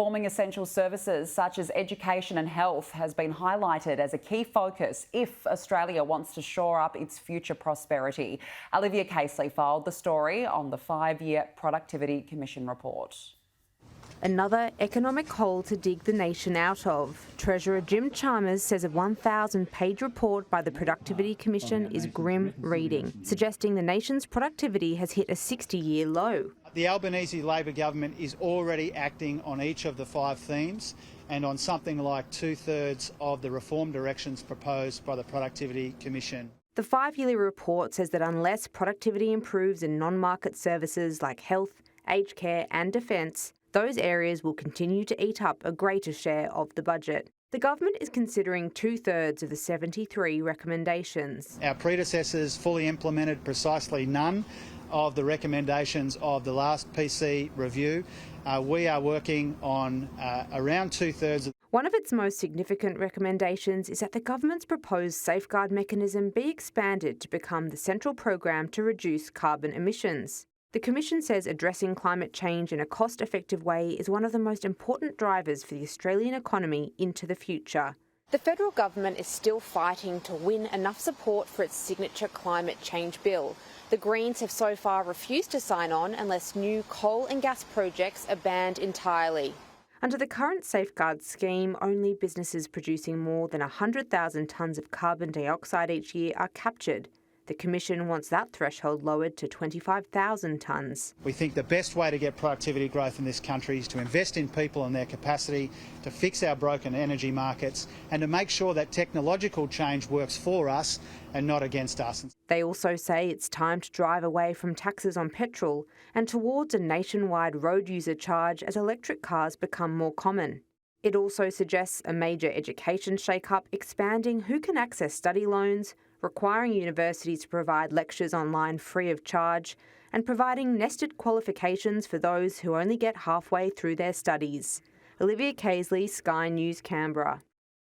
reforming essential services such as education and health has been highlighted as a key focus if Australia wants to shore up its future prosperity. Olivia Casely filed the story on the 5-year Productivity Commission report. Another economic hole to dig the nation out of. Treasurer Jim Chalmers says a 1,000-page report by the Productivity Commission is grim reading, suggesting the nation's productivity has hit a 60-year low. The Albanese Labor government is already acting on each of the 5 themes and on something like 2/3 of the reform directions proposed by the Productivity Commission. The 5-yearly report says that unless productivity improves in non-market services like health, aged care and defence, those areas will continue to eat up a greater share of the budget. The government is considering 2/3 of the 73 recommendations. Our predecessors fully implemented precisely none of the recommendations of the last PC review. We are working on around 2/3. One of its most significant recommendations is that the government's proposed safeguard mechanism be expanded to become the central program to reduce carbon emissions. The Commission says addressing climate change in a cost-effective way is one of the most important drivers for the Australian economy into the future. The federal government is still fighting to win enough support for its signature climate change bill. The Greens have so far refused to sign on unless new coal and gas projects are banned entirely. Under the current safeguard scheme, only businesses producing more than 100,000 tonnes of carbon dioxide each year are captured. The Commission wants that threshold lowered to 25,000 tonnes. We think the best way to get productivity growth in this country is to invest in people and their capacity to fix our broken energy markets and to make sure that technological change works for us and not against us. They also say it's time to drive away from taxes on petrol and towards a nationwide road user charge as electric cars become more common. It also suggests a major education shake-up, expanding who can access study loans, requiring universities to provide lectures online free of charge, and providing nested qualifications for those who only get halfway through their studies. Olivia Casely, Sky News, Canberra.